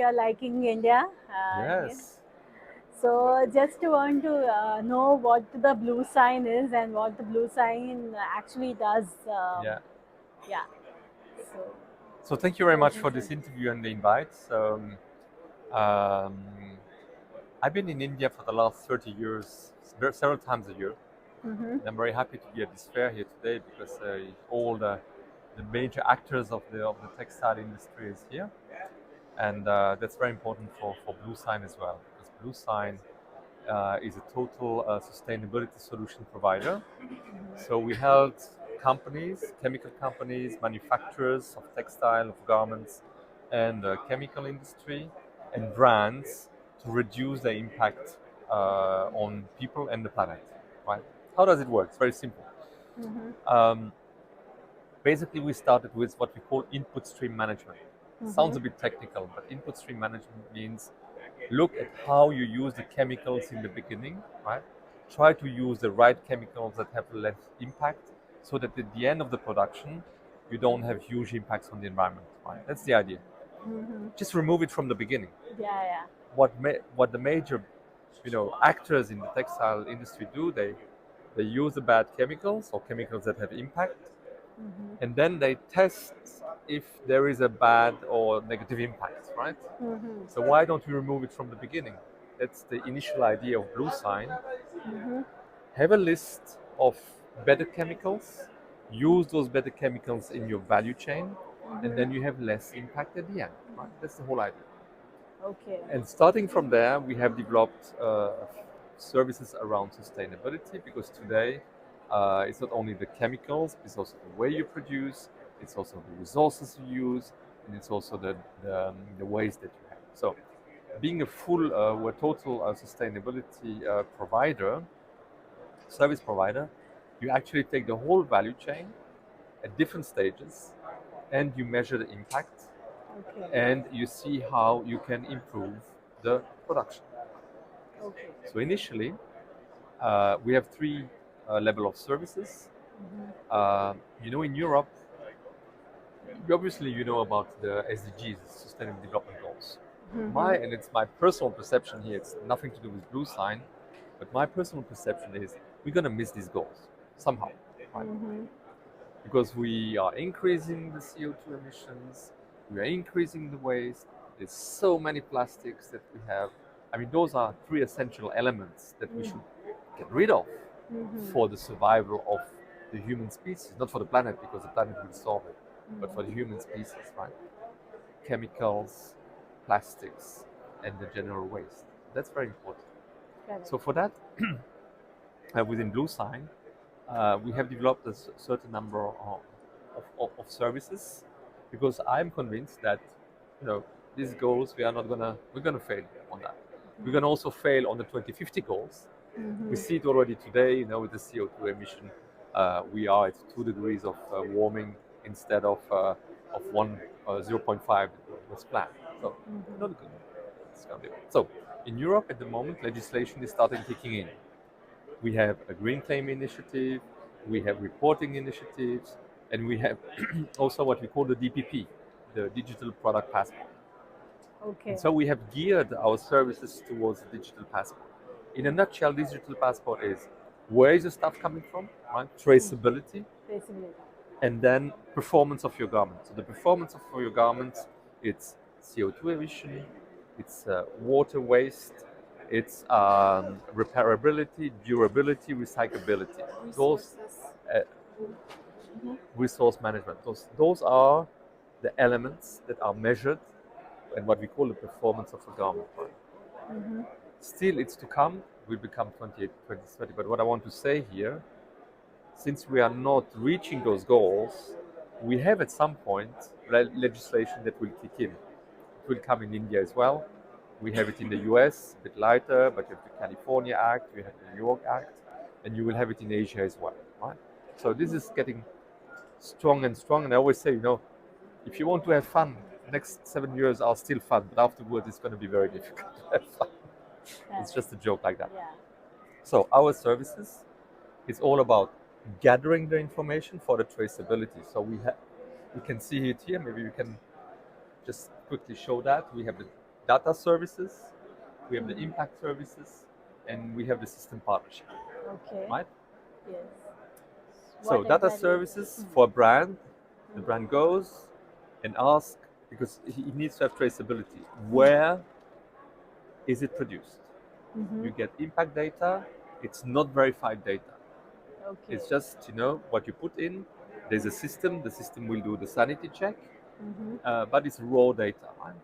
you're liking India. Yes. So just want to know what the blue sign is and what the blue sign actually does. Yeah. Yeah. So So thank you very let much me for say. this interview and the invite. Um, I've been in India for the last 30 years, several times a year. Mm-hmm. And I'm very happy to be at this fair here today because all the major actors of the textile industry is here. And that's very important for BlueSign as well, because BlueSign is a total sustainability solution provider. So we help companies, chemical companies, manufacturers of textile, of garments, and chemical industry, and brands to reduce their impact on people and the planet. Right? How does it work? It's very simple. Mm-hmm. Um, Basically, we started with what we call input stream management. Mm-hmm. Sounds a bit technical, but input stream management means look at how you use the chemicals in the beginning, right? Try to use the right chemicals that have less impact so that at the end of the production, you don't have huge impacts on the environment, right? That's the idea. Mm-hmm. Just remove it from the beginning. Yeah, yeah. What the major, actors in the textile industry do, they use the bad chemicals or chemicals that have impact, Mm-hmm. and then they test if there is a bad or negative impact, right? Mm-hmm. So why don't we remove it from the beginning? That's the initial idea of BlueSign. Mm-hmm. Have a list of better chemicals, use those better chemicals in your value chain, and Mm-hmm. then you have less impact at the end, right? That's the whole idea. Okay. And starting from there, we have developed services around sustainability, because today it's not only the chemicals, it's also the way you produce, it's also the resources you use, and it's also the waste that you have. So, being a full, we're total sustainability provider, service provider, you actually take the whole value chain at different stages, and you measure the impact, Okay. and you see how you can improve the production. Okay. So initially, we have three level of services. In Europe, obviously you know about the SDGs, Sustainable Development Goals. Mm-hmm. And it's my personal perception here. It's nothing to do with BlueSign, but my personal perception is we're gonna miss these goals somehow, right? Mm-hmm. Because we are increasing the CO2 emissions, we are increasing the waste. There's so many plastics that we have. I mean, those are three essential elements that we should get rid of Mm-hmm. for the survival of the human species, not for the planet, because the planet will solve it, but for the human species, right? Chemicals, plastics, and the general waste. That's very important. Correct. So for that, within BlueSign, we have developed a certain number of services, because I'm convinced that these goals we're gonna fail on that. We're gonna also fail on the 2050 goals. We see it already today, with the CO2 emission. We are at 2 degrees of warming instead of 0.5 was planned. So not good. It's gonna be. So in Europe at the moment, legislation is starting kicking in. We have a green claim initiative, we have reporting initiatives, and we have also what we call the DPP, the Digital Product Passport. Okay. And so we have geared our services towards the digital passport. In a nutshell, digital passport is where is the stuff coming from, right? Traceability, Basically. and then performance of your garment. So the performance of your garments, it's CO2 emission, it's water waste, it's repairability, durability, recyclability. Those uh, resource management. Those are the elements that are measured and what we call the performance of a garment. Still, it's to come. Will become 2030. But what I want to say here, since we are not reaching those goals, we have at some point legislation that will kick in. It will come in India as well. We have it in the US, a bit lighter, but you have the California Act, you have the New York Act, and you will have it in Asia as well, right? So this is getting strong and strong. And I always say, if you want to have fun, next 7 years are still fun, but afterwards it's going to be very difficult to have fun. It's just a joke like that. Yeah. So our services is all about gathering the information for the traceability. So we can see it here. Maybe we can just quickly show that. We have data services, we have the impact services, and we have the system partnership, Okay. right? Yes. So What data exactly? services for a brand, the brand goes and asks, because he needs to have traceability. Where is it produced? Mm-hmm. You get impact data. It's not verified data. Okay. It's just what you put in. There's a system. The system will do the sanity check, but it's raw data. Right?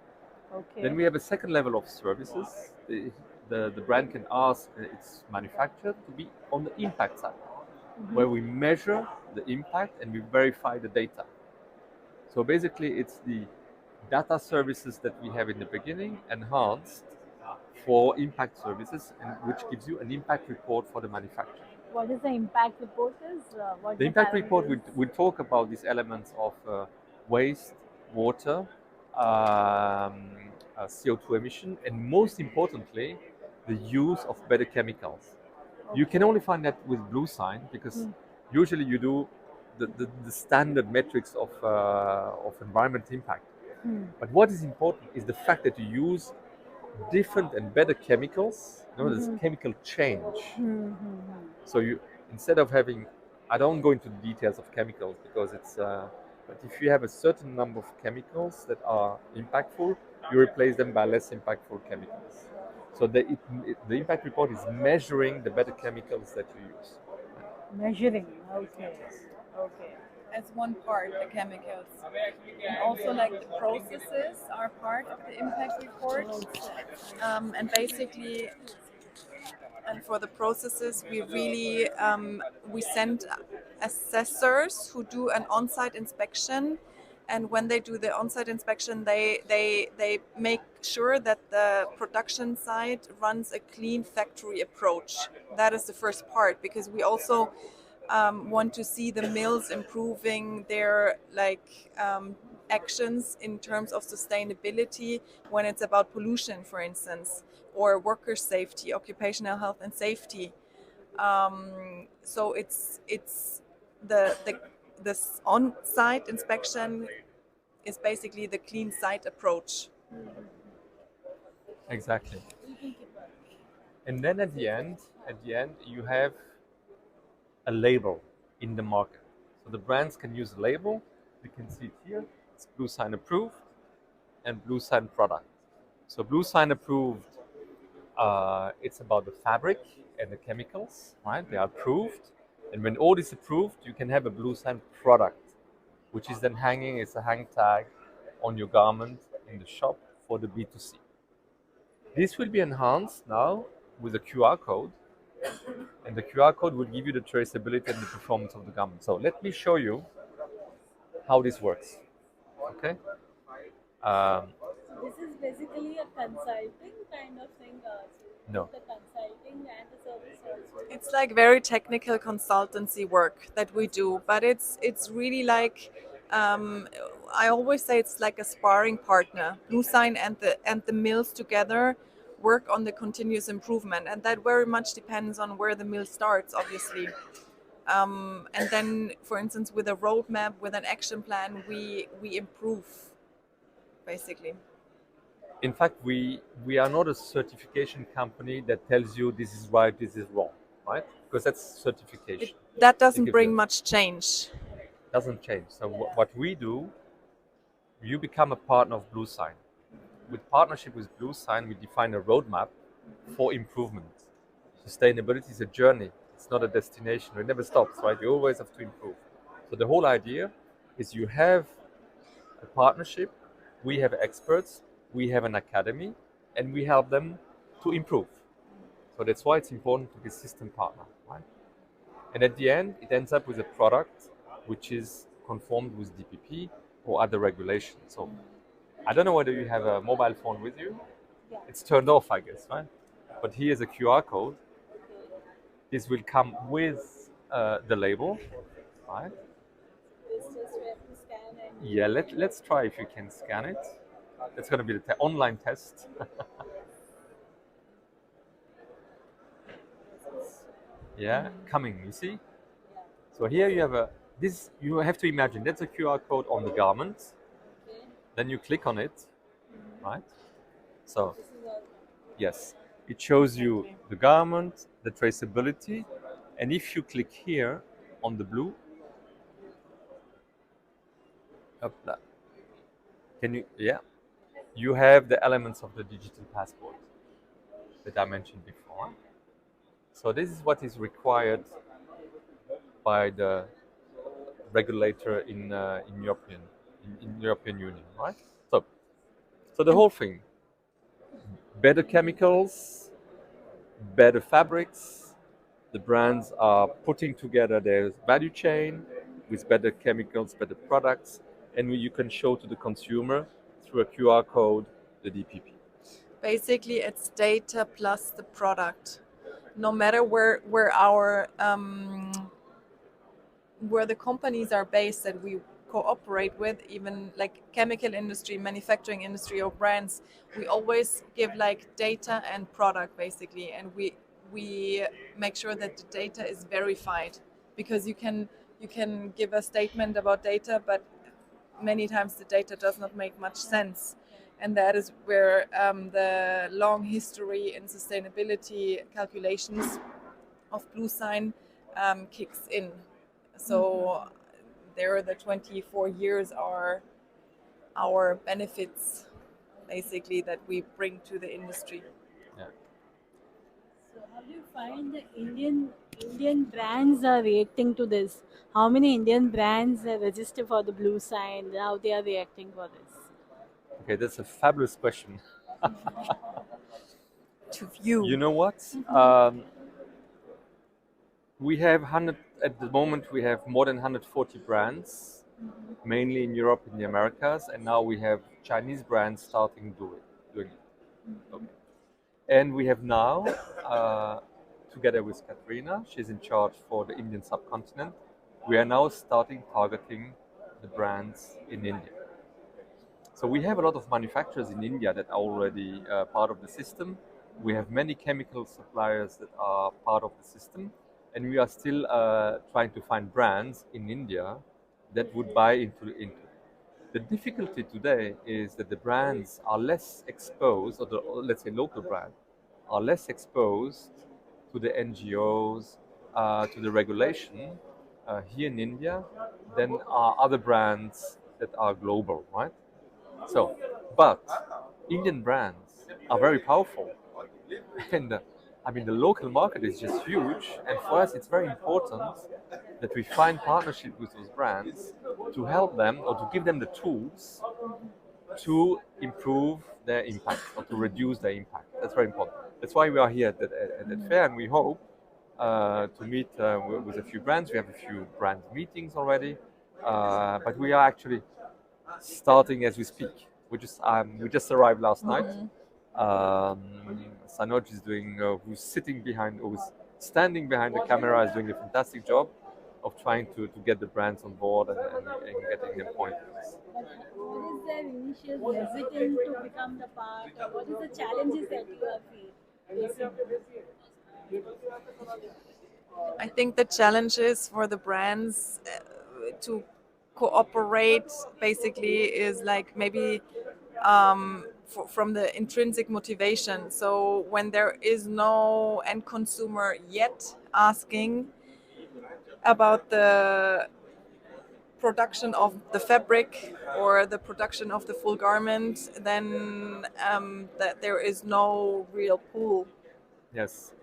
Okay. Then we have a second level of services. The brand can ask its manufacturer to be on the impact side, where we measure the impact and we verify the data. So basically, it's the data services that we have in the beginning enhanced for impact services, and which gives you an impact report for the manufacturer. What is the impact report is? What The the impact report parameters? will talk about these elements of waste, water, CO2 emission, and most importantly, the use of better chemicals. You can only find that with BLUESIGN because usually you do the standard metrics of environment impact. But what is important is the fact that you use different and better chemicals. There's chemical change. So you, instead of having, I don't go into the details of chemicals because but if you have a certain number of chemicals that are impactful, you replace them by less impactful chemicals. So the impact report is measuring the better chemicals that you use. Measuring. Okay. Okay. As one part, the chemicals. And also like the processes are part of the impact report. And basically, and for the processes, we really, we send assessors who do an on-site inspection. And when they do the on-site inspection, they make sure that the production site runs a clean factory approach. That is the first part, because we also want to see the mills improving their actions in terms of sustainability when it's about pollution, for instance, or worker safety, occupational health and safety. So it's the this on-site inspection is basically the clean site approach. Exactly. And then at the end, you have a label in the market. So the brands can use a label. You can see it here. It's BLUESIGN approved and BLUESIGN product. So BLUESIGN approved, it's about the fabric and the chemicals, right? They are approved. And when all is approved, you can have a BLUESIGN product, which is then hanging as a hang tag on your garment in the shop for the B2C. This will be enhanced now with a QR code, and the QR code will give you the traceability and the performance of the garment. So let me show you how this works. Okay. This is basically a consulting kind of thing. No. The consulting and the service also. It's like very technical consultancy work that we do, but it's really like I always say it's like a sparring partner. BLUESIGN and the mills together work on the continuous improvement, and that very much depends on where the mill starts, obviously. And then, for instance, with a roadmap, with an action plan, we improve, basically. In fact, we are not a certification company that tells you this is right, this is wrong, right? Because that's certification. That doesn't bring much change. Doesn't change. So what we do, you become a partner of BLUESIGN. With partnership with BLUESIGN, we define a roadmap for improvement. Sustainability is a journey. It's not a destination. It never stops, right? You always have to improve. So the whole idea is you have a partnership, we have experts, we have an academy, and we help them to improve. So that's why it's important to be a system partner, right? And at the end, it ends up with a product which is conformed with DPP or other regulations. So I don't know whether you have a mobile phone with you. Yeah. It's turned off, I guess, right? But here's a QR code. This will come with the label, right? It's just we have to scan and. Yeah, let's try if you can scan it. It's going to be the online test. Yeah, coming, you see? So here you have this, you have to imagine, that's a QR code on the garment. Okay. Then you click on it, right? So yes, it shows you the garment, the traceability, and if you click here on the blue, hopla, can you, yeah, you have the elements of the digital passport that I mentioned before. So this is what is required by the regulator in European Union, right? So the And whole thing, better chemicals, better fabrics. The brands are putting together their value chain with better chemicals, better products, and you can show to the consumer through a QR code the DPP. basically, it's data plus the product. No matter where the companies are based that we cooperate with, even like chemical industry, manufacturing industry, or brands, we always give like data and product basically, and we make sure that the data is verified, because you can give a statement about data, but many times the data does not make much sense. And that is where the long history in sustainability calculations of BLUESIGN kicks in. So there, the 24 years are our benefits, basically, that we bring to the industry. Yeah. So how do you find the Indian brands are reacting to this? How many Indian brands are registered for the blue sign? How they are reacting for this? Okay, that's a fabulous question. To view. You know what? We have 100 at the moment. We have more than 140 brands, mainly in Europe and the Americas, and now we have Chinese brands starting doing it. Okay. And we have now, together with Katharina, she's in charge for the Indian subcontinent. We are now starting targeting the brands in India. So we have a lot of manufacturers in India that are already part of the system. We have many chemical suppliers that are part of the system, and we are still trying to find brands in India that would buy into. The difficulty today is that the brands are less exposed, or let's say local brands, are less exposed to the NGOs, to the regulation here in India than are other brands that are global, right? So, but Indian brands are very powerful, and I mean the local market is just huge. And for us, it's very important that we find partnership with those brands to help them or to give them the tools to improve their impact or to reduce their impact. That's very important. That's why we are here at that fair, and we hope to meet with a few brands. We have a few brand meetings already, but we are actually starting as we speak. We just arrived last night. Sanoj is doing, who's sitting behind, or who's standing behind the camera, is doing a fantastic job of trying to get the brands on board and getting them pointed. But what is their initial hesitant to become the part, or what is the challenges that you are facing? I think the challenges for the brands to cooperate basically is like maybe from the intrinsic motivation. So when there is no end consumer yet asking about the production of the fabric or the production of the full garment, then that there is no real pull. Yes,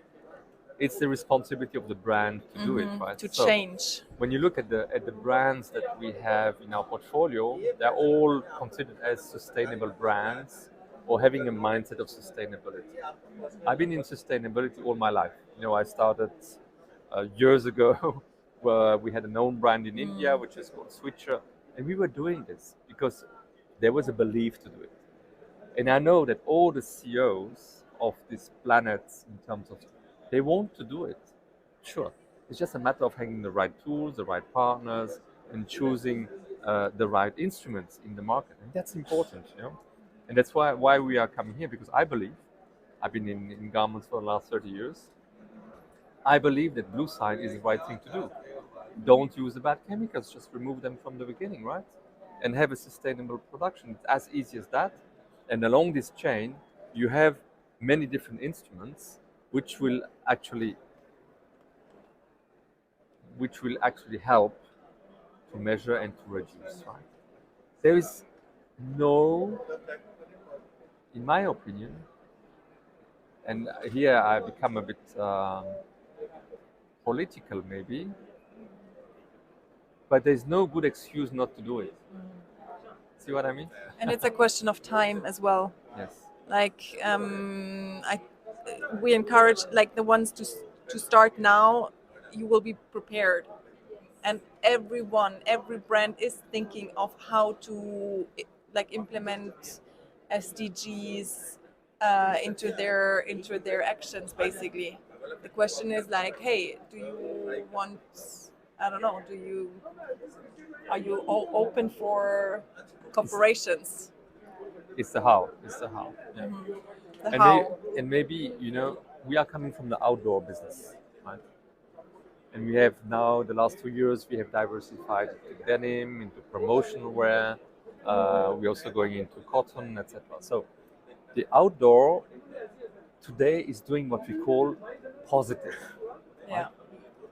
it's the responsibility of the brand to do it, right? To So change. when you look at the brands that we have in our portfolio, they're all considered as sustainable brands or having a mindset of sustainability. I've been in sustainability all my life. You know, I started years ago where we had a known brand in India, which is called Switcher, and we were doing this because there was a belief to do it. And I know that all the CEOs of this planet, in terms of, they want to do it. Sure, it's just a matter of having the right tools, the right partners, and choosing the right instruments in the market, and that's important, you know. And that's why we are coming here, because I believe, I've been in garments for the last 30 years. I believe that BLUESIGN is the right thing to do. Don't use the bad chemicals, just remove them from the beginning, right? And have a sustainable production. It's as easy as that. And along this chain, you have many different instruments which will actually help to measure and to reduce. Right? There is no, in my opinion, and here I become a bit political maybe, but there's no good excuse not to do it. See what I mean? And it's a question of time as well. Yes. Like we encourage like the ones to start now. You will be prepared, and every brand is thinking of how to like implement SDGs into their actions. Basically, the question is like, hey, do you want? I don't know. Are you all open for corporations? It's the how. It's the how. Yeah. The And, how? maybe we are coming from the outdoor business, right? And we have now the last 2 years we have diversified into denim, into promotional wear. We're also going into cotton, etc. So the outdoor today is doing what we call positive. Yeah.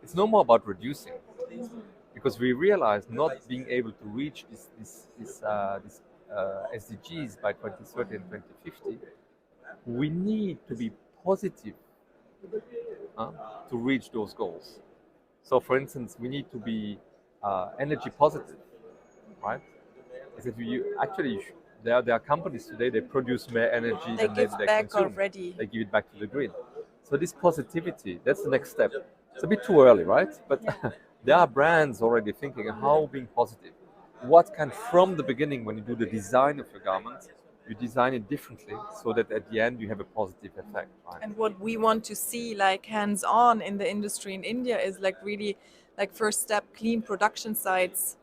It's no more about reducing, because we realize not being able to reach this SDGs by 2030 and 2050, we need to be positive uh, to reach those goals. So, for instance, we need to be energy positive, right? Is that you actually there are companies today, they produce more energy They than give they back consume. already. They give it back to the grid. So this positivity, that's the next step. It's a bit too early, right? But there are brands already thinking how being positive. What can, from the beginning, when you do the design of your garment, you design it differently so that at the end you have a positive effect, right? And what we want to see like hands on in the industry in India is like really like first step clean production sites,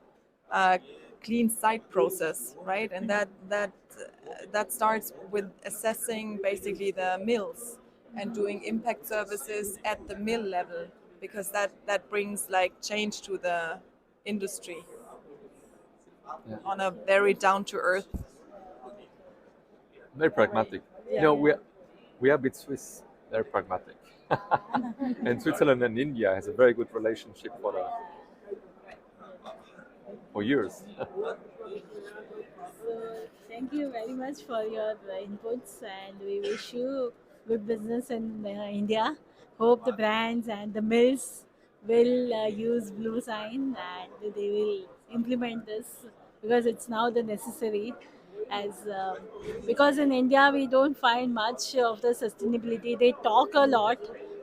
clean site process, right? And that starts with assessing basically the mills and doing impact services at the mill level, because that brings like change to the industry Yeah. on a very down to earth. Very pragmatic. We are a bit Swiss. Very pragmatic. And Switzerland and India has a very good relationship for years. So thank you very much for your inputs, and we wish you good business in India. Hope the brands and the mills will use Blue Sign and they will implement this, because it's now the necessary. As because in India we don't find much of the sustainability. They talk a lot,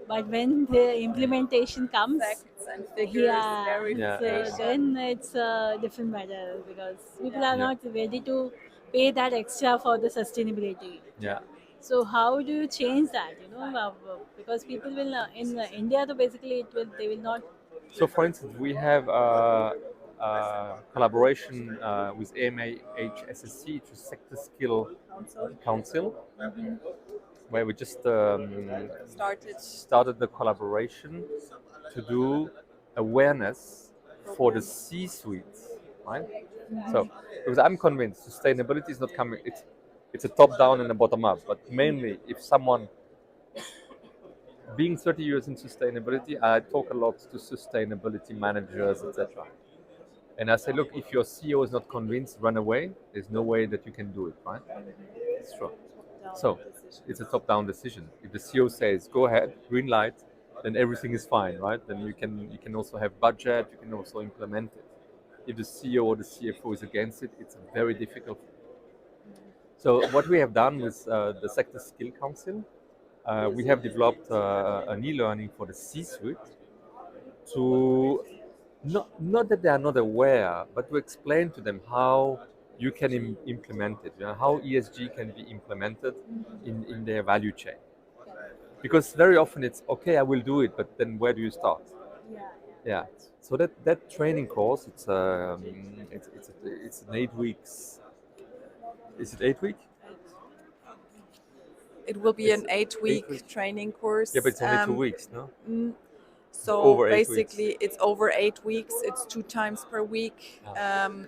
but when the implementation comes, Facts and figures, yeah, very Yeah, so yeah. then it's a different matter, because people are Yeah. not ready to pay that extra for the sustainability. Yeah. So how do you change that? Because people will in India, so basically they will not. So, for instance, we have collaboration with AMA-HSSC, which is Sector Skill Council, where we just started the collaboration to do awareness for the C-suites, right? So, because I'm convinced sustainability is not coming. It's a top down and a bottom up. But mainly, if someone being 30 years in sustainability, I talk a lot to sustainability managers, etc. And I say, look, if your CEO is not convinced, run away. There's no way that you can do it, right? It's true. So it's a top-down decision. If the CEO says, go ahead, green light, then everything is fine, right? Then you can also have budget, you can also implement it. If the CEO or the CFO is against it, it's very difficult. So what we have done with the Sector Skill Council, we have developed an e-learning for the C-suite to not that they are not aware, but to explain to them how you can implement it, how ESG can be implemented in their value chain. Because very often it's okay, I will do it, but then where do you start? Yeah. So that training course, it's an 8 weeks. Is it 8 week? It will be It's an 8 week 8 week. training course. Yeah, but it's only 2 weeks, no? So Over 8 weeks. basically, it's over 8 weeks. It's 2 times per week,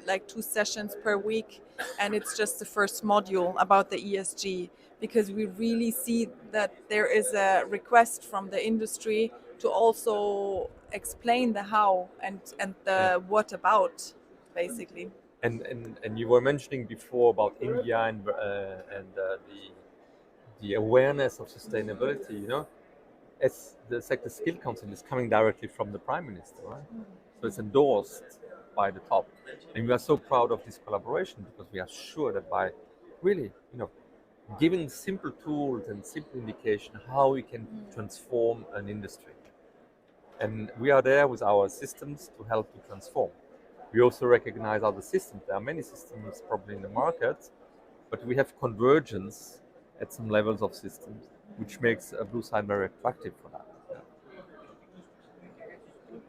like 2 sessions per week, and it's just the first module about the ESG, because we really see that there is a request from the industry to also explain the how and the what about, basically. And you were mentioning before about India and the awareness of sustainability. You know, as the sector skill council is coming directly from the prime minister, right? So it's endorsed by the top, and we are so proud of this collaboration because we are sure that by really, giving simple tools and simple indication how we can transform an industry, and we are there with our systems to help to transform. We also recognize other systems. There are many systems probably in the market, but we have convergence at some levels of systems, which makes a BLUESIGN very attractive for that.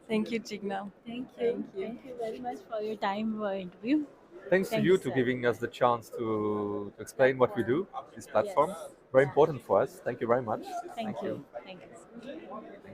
Thank you, Jigna. Thank you. Thank you very much for your time for interview. Thanks to you Thanks, to giving us the chance to explain what we do, this platform. Very important for us. Thank you very much. Thank you. Thank you.